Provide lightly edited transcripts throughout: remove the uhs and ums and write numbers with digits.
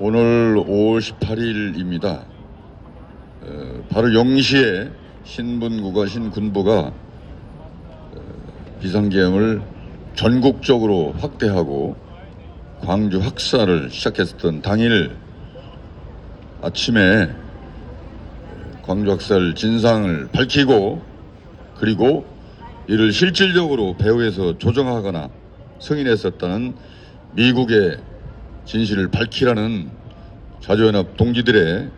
오늘 5월 18일입니다. 바로 0시에 신분부가 신군부가 비상계엄을 전국적으로 확대하고 광주 학살을 시작했던 당일 아침에 광주 학살 진상을 밝히고 그리고 이를 실질적으로 배후에서 조정하거나 승인했었다는 미국의 진실을 밝히라는 자주연합 동지들의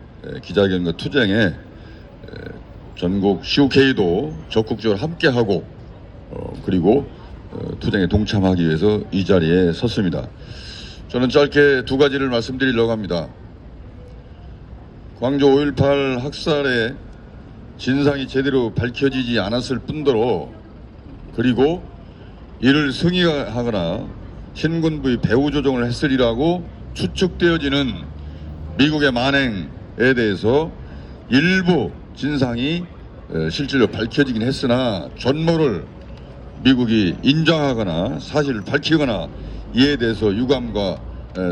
기자회견과 투쟁에 전국 CUK도 적극적으로 함께하고 그리고 투쟁에 동참하기 위해서 이 자리에 섰습니다. 저는 짧게 두 가지를 말씀드리려고 합니다. 광주 5.18 학살의 진상이 제대로 밝혀지지 않았을 뿐더러 그리고 이를 승인하거나 신군부의 배후 조정을 했으리라고 추측되어지는 미국의 만행에 대해서 일부 진상이 실질로 밝혀지긴 했으나 전모를 미국이 인정하거나 사실을 밝히거나 이에 대해서 유감과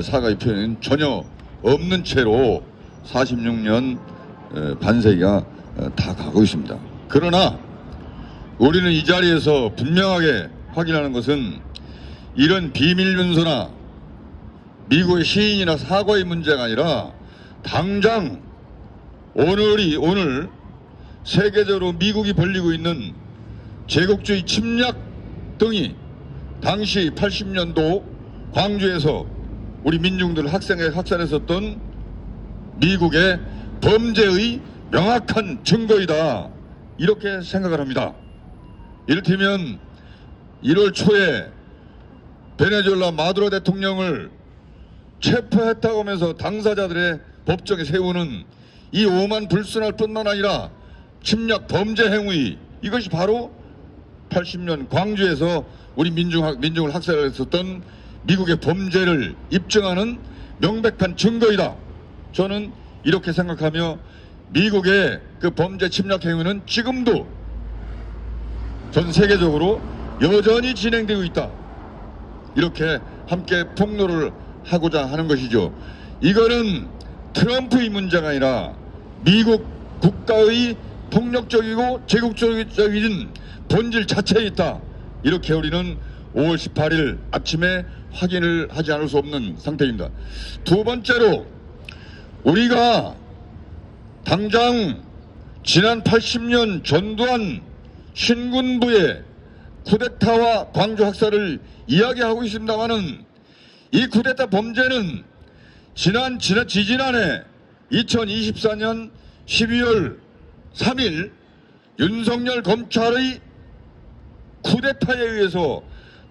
사과의 표현은 전혀 없는 채로 46년 반세기가 다 가고 있습니다. 그러나 우리는 이 자리에서 분명하게 확인하는 것은 이런 비밀 문서나 미국의 시인이나 사과의 문제가 아니라 당장 오늘 세계적으로 미국이 벌리고 있는 제국주의 침략 등이 당시 80년도 광주에서 우리 민중들을 학살했었던 미국의 범죄의 명확한 증거이다 이렇게 생각을 합니다. 이를테면 1월 초에 베네수엘라 마두로 대통령을 체포했다고 하면서 당사자들의 법정에 세우는 이 오만 불순할 뿐만 아니라 침략 범죄 행위 이것이 바로 80년 광주에서 우리 민중을 학살했었던 미국의 범죄를 입증하는 명백한 증거이다. 저는 이렇게 생각하며 미국의 그 범죄 침략 행위는 지금도 전 세계적으로 여전히 진행되고 있다. 이렇게 함께 폭로를 하고자 하는 것이죠. 이거는 트럼프의 문제가 아니라 미국 국가의 폭력적이고 제국적인 본질 자체에 있다. 이렇게 우리는 5월 18일 아침에 확인을 하지 않을 수 없는 상태입니다. 두 번째로 우리가 당장 지난 80년 전두환 신군부의 쿠데타와 광주 학살을 이야기하고 있습니다마는 이 쿠데타 범죄는 지지난해 2024년 12월 3일 윤석열 검찰의 쿠데타에 의해서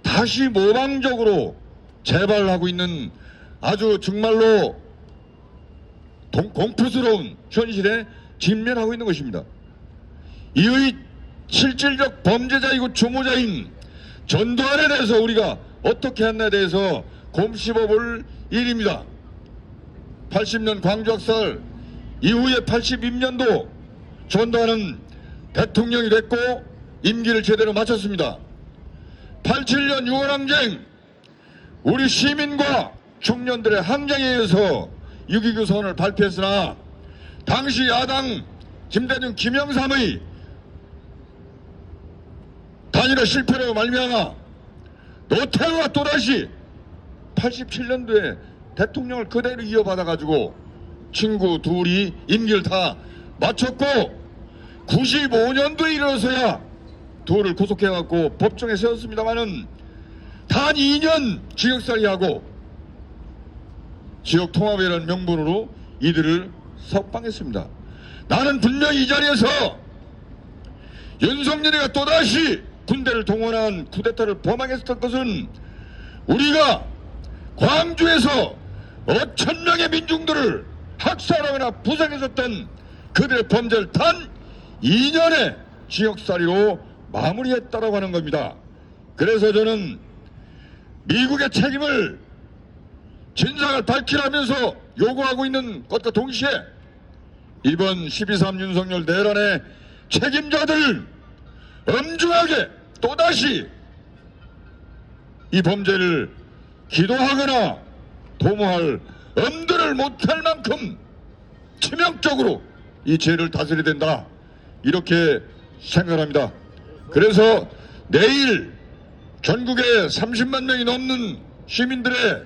다시 모방적으로 재발하고 있는 아주 정말로 공포스러운 현실에 직면하고 있는 것입니다. 이의 실질적 범죄자이고 주모자인 전두환에 대해서 우리가 어떻게 했나에 대해서 곰씹어볼 일입니다. 80년 광주학살 이후에 82년도 전두환은 대통령이 됐고 임기를 제대로 마쳤습니다. 87년 6.1항쟁 우리 시민과 청년들의 항쟁에 의해서 6.29 선언을 발표했으나 당시 야당 김대중 김영삼의 단일화 실패로 말미암아 노태우가 또다시 87년도에 대통령을 그대로 이어받아가지고 친구 둘이 임기를 다 마쳤고 95년도에 이르러서야 둘을 구속해갖고 법정에 세웠습니다마는 단 2년 징역살이하고 지역통합이라는 명분으로 이들을 석방했습니다. 나는 분명히 이 자리에서 윤석열이가 또다시 군대를 동원한 쿠데타를 범하겠었던 것은 우리가 광주에서 5,000명의 민중들을 학살하거나 부상했었던 그들의 범죄를 단 2년의 징역살이로 마무리했다라고 하는 겁니다. 그래서 저는 미국의 책임을 진상을 밝히라면서 요구하고 있는 것과 동시에 이번 12.3 윤석열 내란의 책임자들 엄중하게 또다시 이 범죄를 기도하거나 도모할 엄두를 못할 만큼 치명적으로 이 죄를 다스려야 된다, 이렇게 생각합니다. 그래서 내일 전국에 30만 명이 넘는 시민들의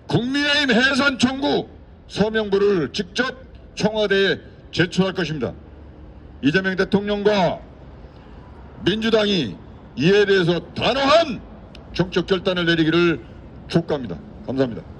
국민의힘 해산 청구 서명부를 직접 청와대에 제출할 것입니다. 이재명 대통령과 민주당이 이에 대해서 단호한 정책 결단을 내리기를 촉구합니다. 감사합니다.